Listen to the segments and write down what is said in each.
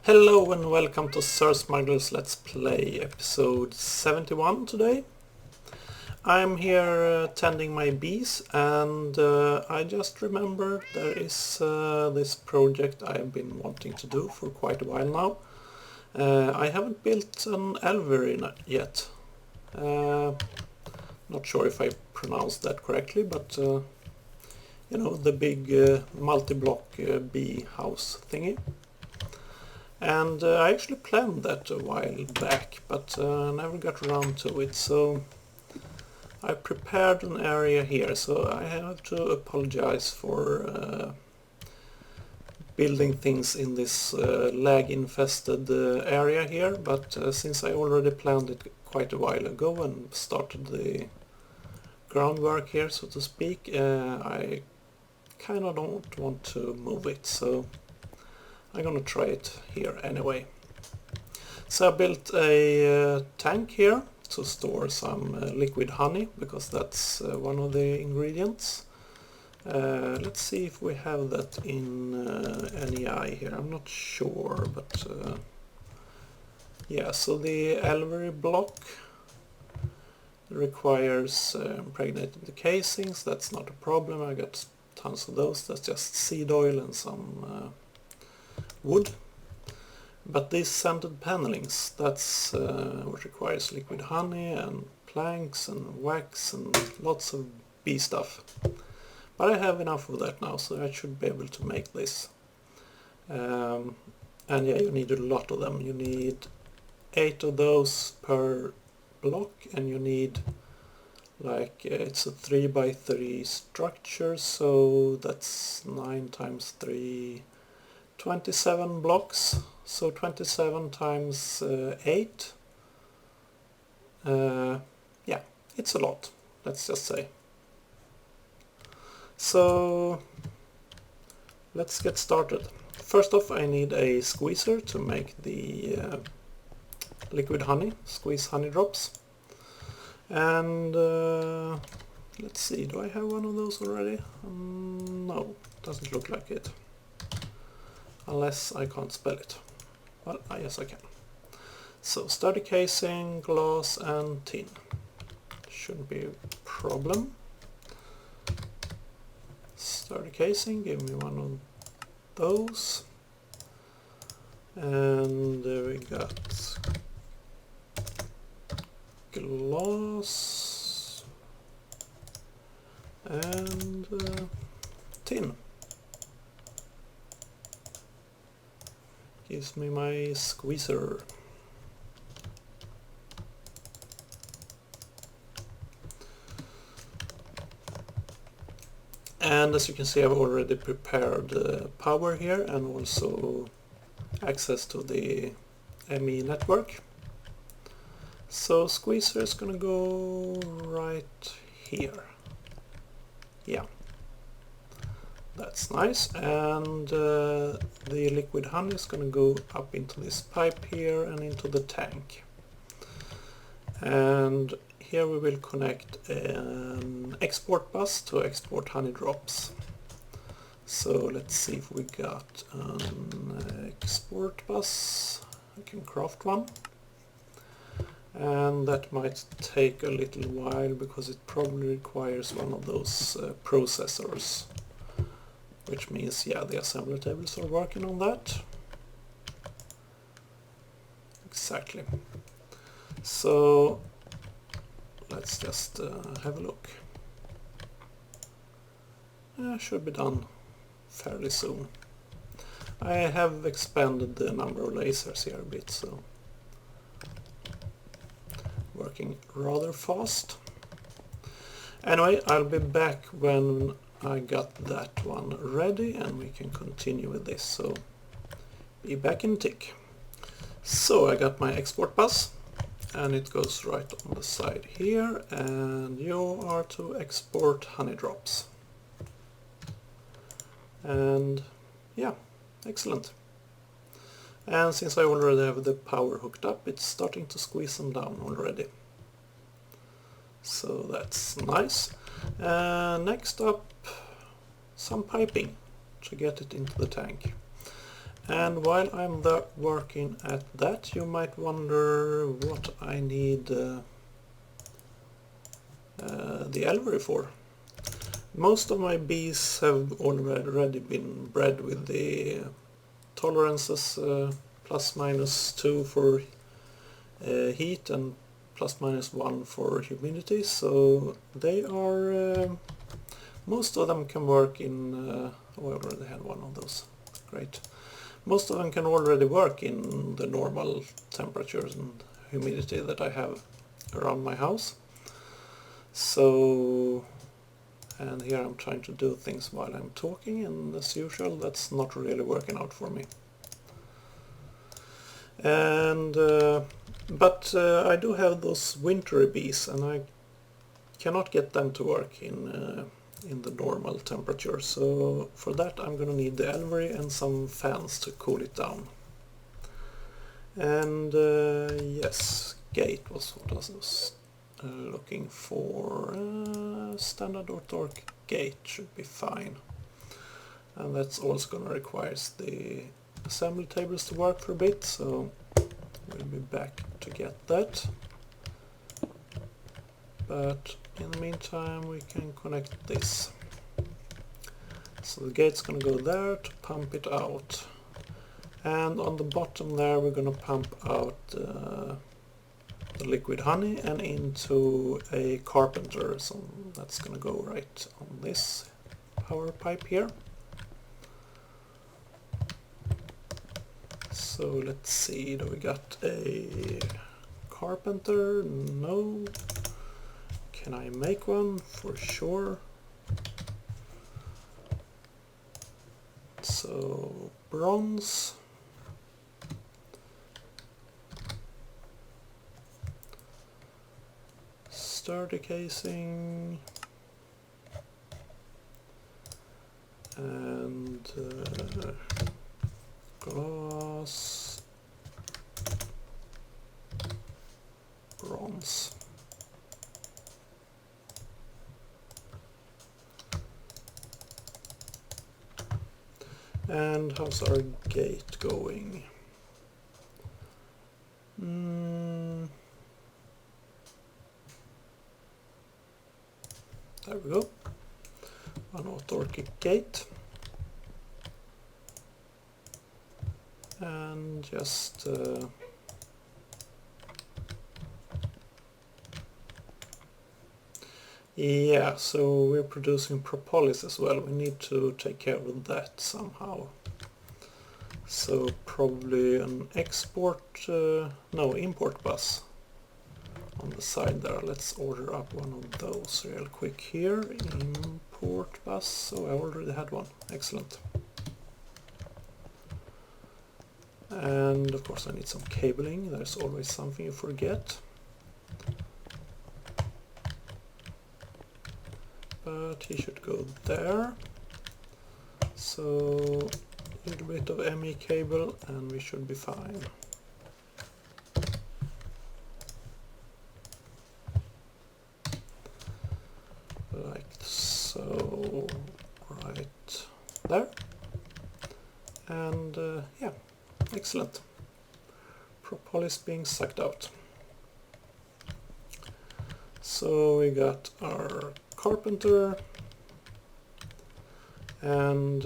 Hello and welcome to SirSmuggler's Let's Play episode 71 today. I'm here tending my bees and I just remembered there is this project I've been wanting to do for quite a while now. I haven't built an Alveary yet. Not sure if I pronounced that correctly, but you know, the big multi-block bee house thingy. And I actually planned that a while back, but never got around to it, so I prepared an area here, so I have to apologize for building things in this lag-infested area here, but since I already planned it quite a while ago and started the groundwork here, so to speak, I kind of don't want to move it, so I'm gonna try it here anyway. So I built a tank here to store some liquid honey, because that's one of the ingredients. Let's see if we have that in NEI here. I'm not sure, but yeah, so the Alveary block requires impregnating the casings. That's not a problem, I got tons of those. That's just seed oil and some wood. But these sanded panelings, that's what requires liquid honey and planks and wax and lots of bee stuff. But I have enough of that now, so I should be able to make this. And yeah, you need a lot of them. You need 8 of those per block, and you need like it's a 3 by 3 structure, so that's 9 times 3, 27 blocks, so 27 times 8. Yeah, it's a lot, let's just say. So let's get started. First off, I need a squeezer to make the liquid honey, squeeze honey drops. And let's see, do I have one of those already? No, doesn't look like it. Unless I can't spell it. Well, yes I can. So sturdy casing, glass and tin. Shouldn't be a problem. Sturdy casing, give me one of those. And we got glass and tin. Gives me my squeezer. And as you can see, I've already prepared power here and also access to the ME network. So squeezer is gonna go right here. Yeah. That's nice, and the liquid honey is going to go up into this pipe here and into the tank. And here we will connect an export bus to export honey drops. So let's see if we got an export bus. I can craft one. And that might take a little while because it probably requires one of those processors. Which means, yeah, the assembly tables are working on that. Exactly. So let's just have a look. Should be done fairly soon. I have expanded the number of lasers here a bit, so working rather fast. Anyway, I'll be back when I got that one ready and we can continue with this, so be back in a tick. So I got my export bus and it goes right on the side here, and you are to export honey drops. And yeah, excellent. And since I already have the power hooked up, it's starting to squeeze them down already. So that's nice. Next up, some piping to get it into the tank. And while I'm working at that, you might wonder what I need the Alveary for. Most of my bees have already been bred with the tolerances ±2 for heat and ±1 for humidity, so they are most of them can work in I already had one of those. Great. Most of them can already work in the normal temperatures and humidity that I have around my house. So, and here I'm trying to do things while I'm talking, and as usual that's not really working out for me. And but I do have those wintry bees, and I cannot get them to work in the normal temperature. So for that I'm gonna need the Alveary and some fans to cool it down. And yes, gate was what I was looking for. Standard or torque gate should be fine. And that's also gonna require the assembly tables to work for a bit, so we'll be back to get that. But in the meantime we can connect this. So the gate's gonna go there to pump it out. And on the bottom there we're gonna pump out the liquid honey and into a carpenter, so that's gonna go right on this power pipe here. So let's see, do we got a carpenter? No. Can I make one? For sure. So bronze. Sturdy casing. And glass. Bronze. And how's our gate going? There we go. An autarkic gate. And just yeah, so we're producing propolis as well. We need to take care of that somehow. So probably an import bus on the side there. Let's order up one of those real quick here. Import bus. Oh, I already had one. Excellent. And of course I need some cabling. There's always something you forget. But he should go there. So a little bit of ME cable and we should be fine. Like so, right there. And yeah, excellent. Propolis being sucked out. So we got our carpenter and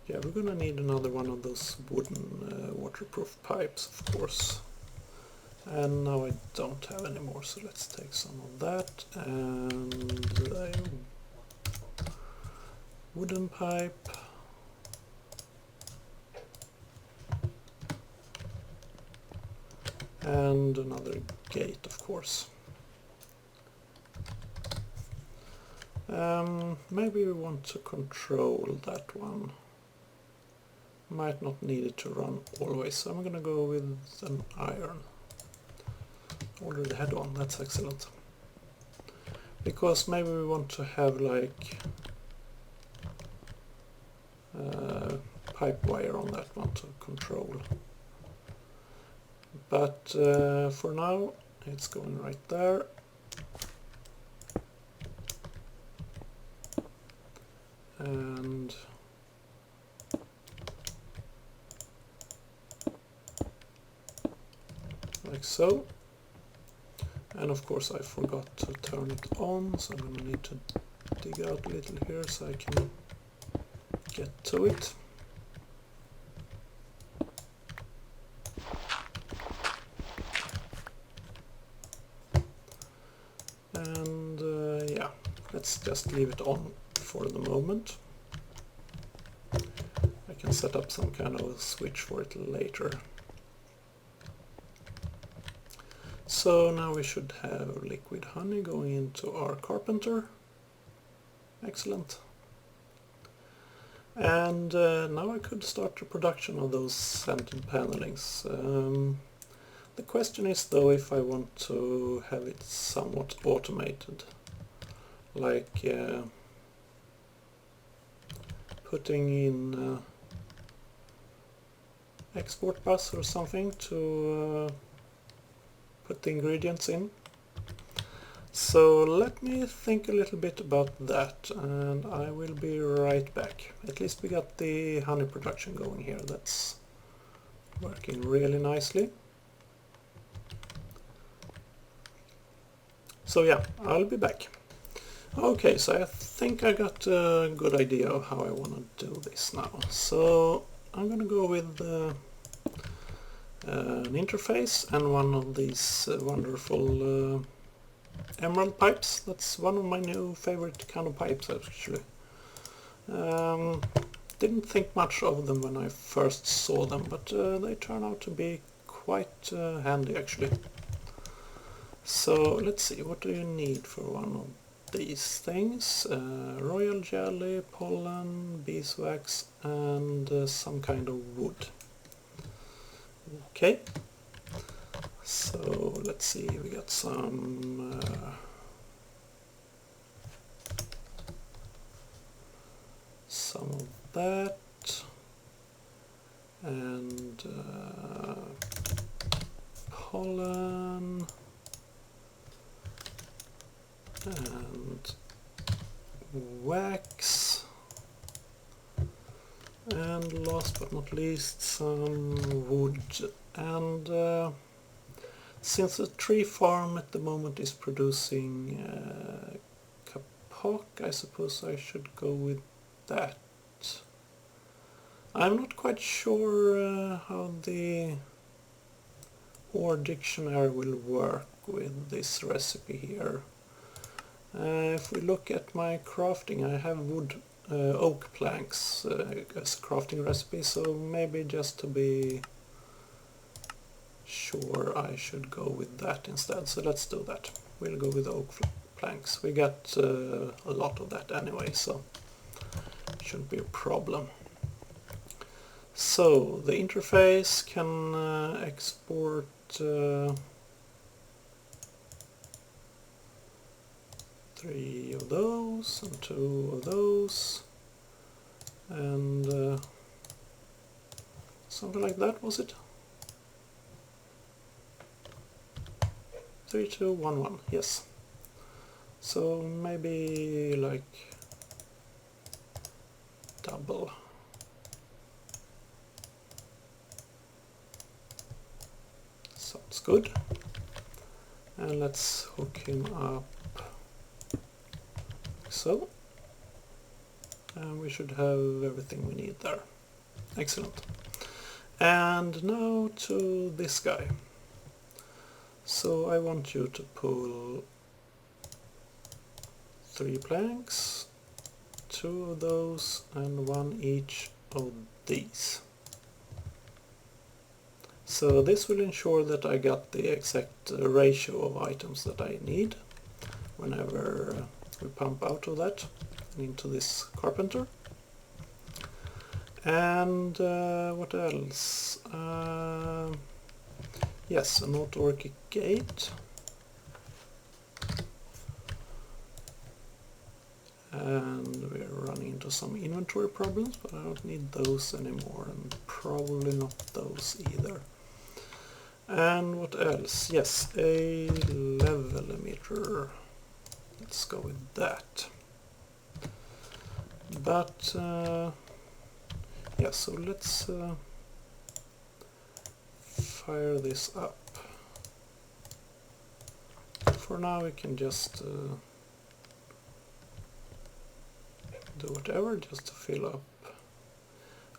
yeah, we're gonna need another one of those wooden waterproof pipes, of course. And now I don't have any more, so let's take some of that and a wooden pipe. And another gate, of course. Maybe we want to control that one. Might not need it to run always, so I'm gonna go with an iron. Already had one, that's excellent. Because maybe we want to have like pipe wire on that one to control. But for now it's going right there. And like so. And of course I forgot to turn it on, so I'm going to need to dig out a little here so I can get to it. And yeah, let's just leave it on for the moment. I can set up some kind of switch for it later. So now we should have liquid honey going into our carpenter. Excellent. And now I could start the production of those scented panelings. The question is though if I want to have it somewhat automated, like putting in export bus or something to put the ingredients in. So let me think a little bit about that, and I will be right back. At least we got the honey production going here. That's working really nicely. So yeah, I'll be back. Okay, so I think I got a good idea of how I want to do this now. So I'm gonna go with an interface and one of these wonderful emerald pipes. That's one of my new favorite kind of pipes actually. Didn't think much of them when I first saw them, but they turn out to be quite handy actually. So let's see, what do you need for one of these things? Royal jelly, pollen, beeswax, and some kind of wood. Okay, so let's see, we got some of that, and pollen, and wax, and last but not least some wood. And since the tree farm at the moment is producing kapok, I suppose I should go with that. I'm not quite sure how the ore dictionary will work with this recipe here. If we look at my crafting, I have wood oak planks as a crafting recipe, so maybe just to be sure I should go with that instead. So let's do that. We'll go with oak planks. We got a lot of that anyway, so it shouldn't be a problem. So the interface can export 3 of those and 2 of those, and something like that, was it? 3211, yes. So maybe like double. Sounds good. And let's hook him up. So, and we should have everything we need there. Excellent. And now to this guy. So I want you to pull 3 planks, 2 of those, and 1 each of these. So this will ensure that I got the exact ratio of items that I need whenever we pump out of that and into this carpenter. And what else? Yes, an auto-working gate. And we're running into some inventory problems, but I don't need those anymore, and probably not those either. And what else? Yes, a level emitter. Let's go with that. But yeah, so let's fire this up. for now we can just do whatever just to fill up.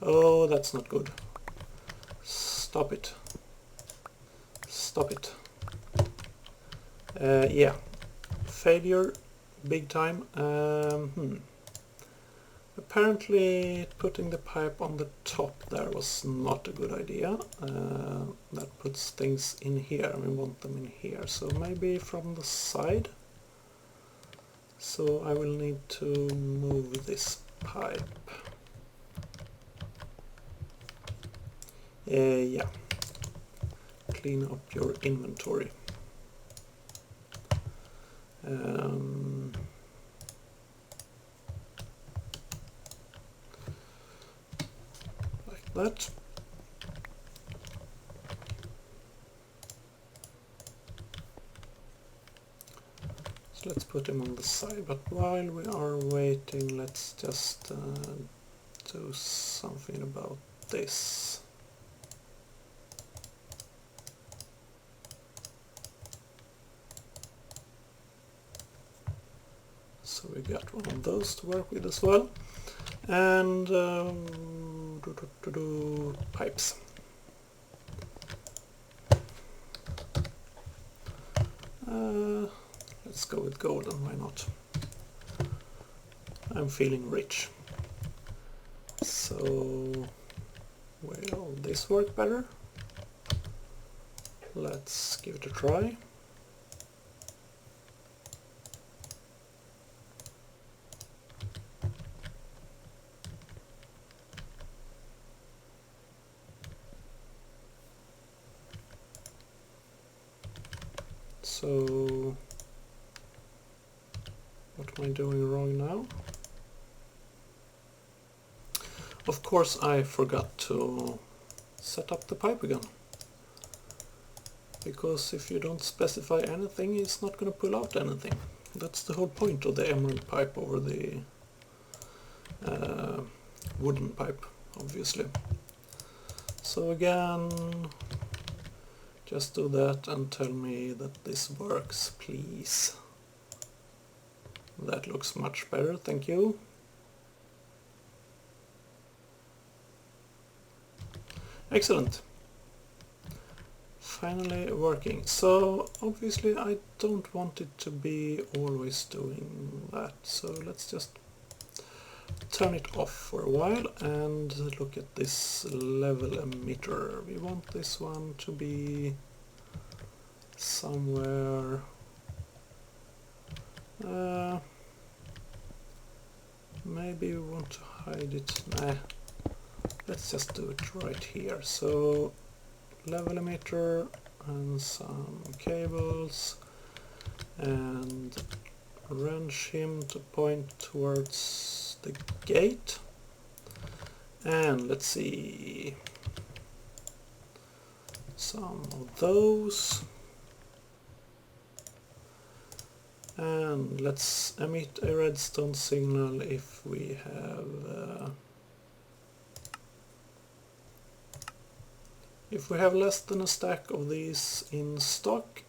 Oh, that's not good. Stop it. Stop it. Yeah. Failure. Big time. Apparently putting the pipe on the top there was not a good idea. That puts things in here and we want them in here. So maybe from the side. So I will need to move this pipe. Yeah. Clean up your inventory. Like that. So let's put him on the side, but while we are waiting, let's just do something about this. So we got one of those to work with as well. And pipes. Let's go with golden, why not? I'm feeling rich. So will this work better? Let's give it a try. So what am I doing wrong now? Of course I forgot to set up the pipe again. Because if you don't specify anything, it's not going to pull out anything. That's the whole point of the emerald pipe over the wooden pipe, obviously. So again, just do that and tell me that this works, please. That looks much better, thank you. Excellent. Finally working. So obviously I don't want it to be always doing that. So let's just turn it off for a while and look at this level emitter. We want this one to be somewhere maybe we want to hide it. Nah, let's just do it right here. So level emitter and some cables and wrench him to point towards the gate, and let's see, some of those, and let's emit a redstone signal if we have less than a stack of these in stock.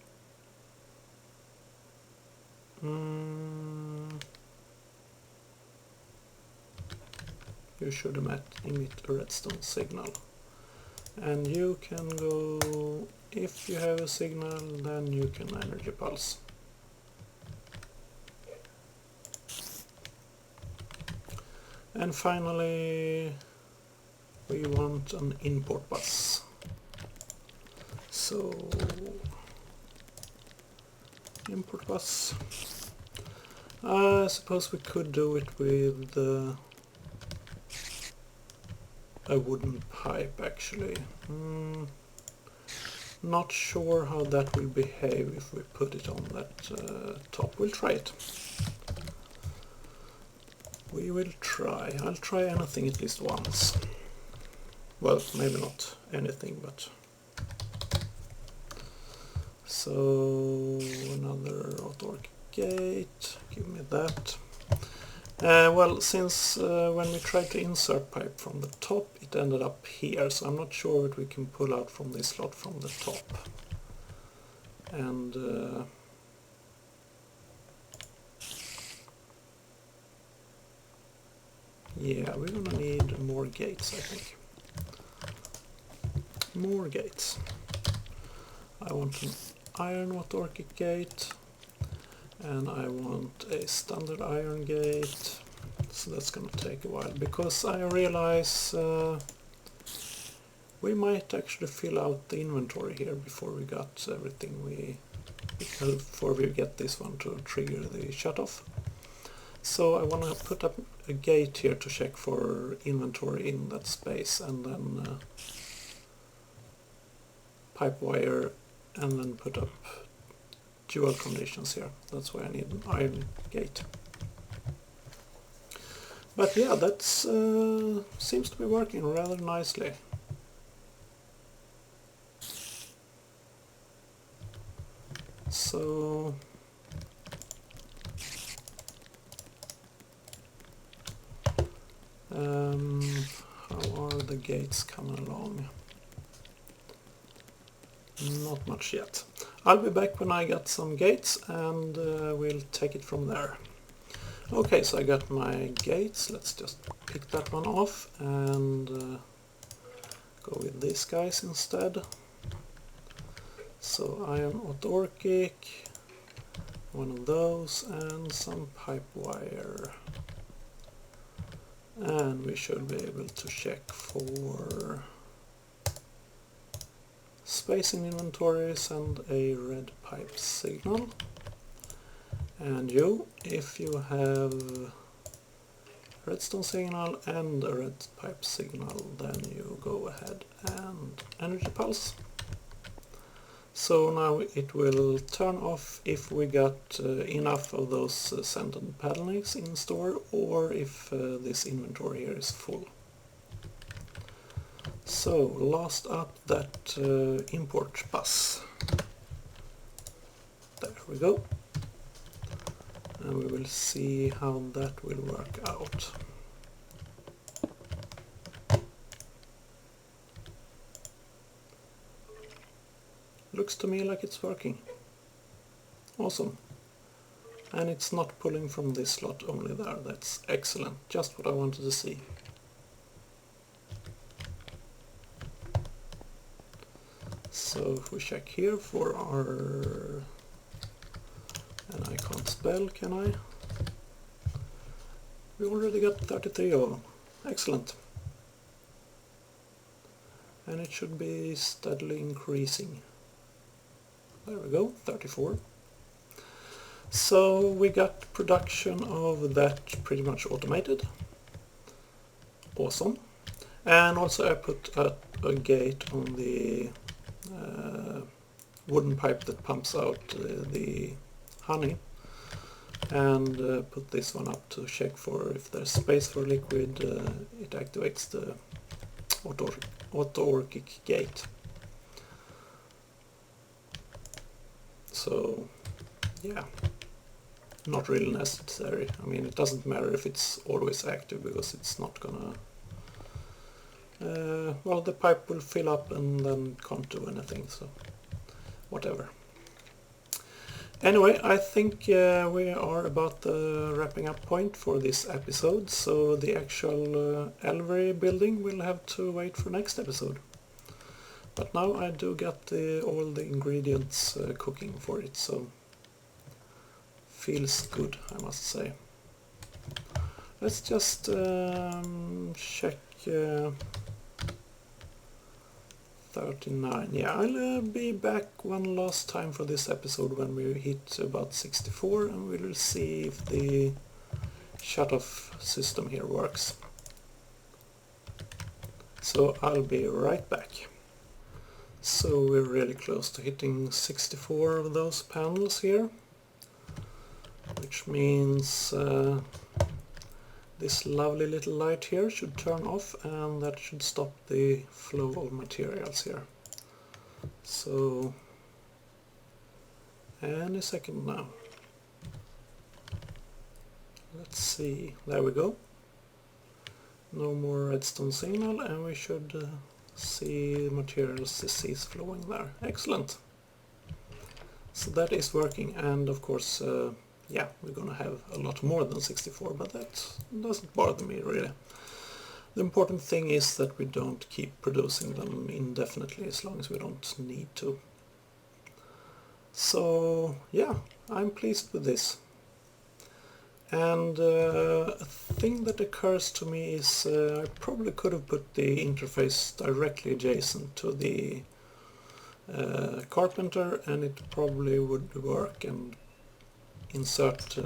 You should emit a redstone signal, and you can go, if you have a signal, then you can energy pulse. And finally we want an import bus. So import bus. I suppose we could do it with a wooden pipe actually. Not sure how that will behave if we put it on that top. We'll try it. We will try. I'll try anything at least once. Well, maybe not anything, but... So, another auto gate, give me that. Well, since when we tried to insert pipe from the top, it ended up here, so I'm not sure what we can pull out from this slot from the top. And Yeah, we're gonna need more gates, I think. More gates. I want an iron autarkic gate, and I want a standard iron gate. So that's gonna take a while, because I realize we might actually fill out the inventory here before we got everything before we get this one to trigger the shutoff. So I want to put up a gate here to check for inventory in that space, and then pipe wire, and then put up dual conditions here. That's why I need an iron gate. But yeah, that seems to be working rather nicely. So how are the gates coming along? Not much yet. I'll be back when I got some gates, and we'll take it from there. Okay, so I got my gates. Let's just pick that one off and go with these guys instead. So iron autarkic, one of those, and some pipe wire. And we should be able to check for space in inventories and a red pipe signal. And you, if you have redstone signal and a red pipe signal, then you go ahead and energy pulse. So now it will turn off if we got enough of those scented panelings in store, or if this inventory here is full. So last up, that import bus. There we go. And we will see how that will work out. Looks to me like it's working. Awesome. And it's not pulling from this slot only there. That's excellent. Just what I wanted to see. So if we check here for our... and I can't spell, can I? We already got 33 of them. Excellent. And it should be steadily increasing. There we go, 34. So we got production of that pretty much automated. Awesome. And also I put up a gate on the wooden pipe that pumps out the honey, and put this one up to check for if there's space for liquid. It activates the autarkic gate. So yeah, not really necessary. I mean, it doesn't matter if it's always active, because it's not gonna well, the pipe will fill up and then can't do anything, so whatever. Anyway, I think we are about the wrapping up point for this episode, so the actual Alveary building will have to wait for next episode. But now I do get all the ingredients cooking for it, so feels good, I must say. Let's just check 39. Yeah, I'll be back one last time for this episode when we hit about 64, and we'll see if the shutoff system here works. So I'll be right back. So we're really close to hitting 64 of those panels here, which means this lovely little light here should turn off, and that should stop the flow of materials here. So any second now. Let's see, there we go. No more redstone signal, and we should see materials cease flowing there. Excellent. So that is working, and of course yeah, we're gonna have a lot more than 64, but that doesn't bother me really. The important thing is that we don't keep producing them indefinitely as long as we don't need to. So yeah, I'm pleased with this. And a thing that occurs to me is I probably could have put the interface directly adjacent to the carpenter, and it probably would work and insert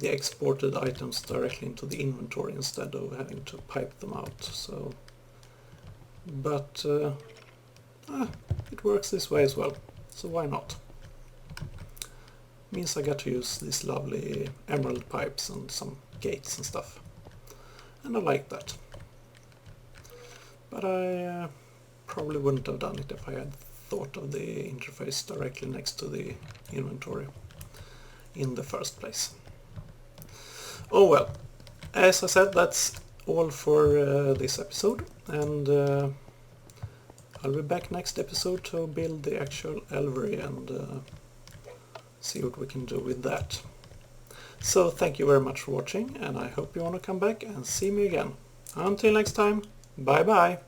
the exported items directly into the inventory instead of having to pipe them out. So, but it works this way as well, so why not? Means I got to use these lovely emerald pipes and some gates and stuff, and I like that. But I probably wouldn't have done it if I had thought of the interface directly next to the inventory in the first place. Oh well, as I said, that's all for this episode, and I'll be back next episode to build the actual Alveary and see what we can do with that. So thank you very much for watching, and I hope you want to come back and see me again. Until next time, bye bye!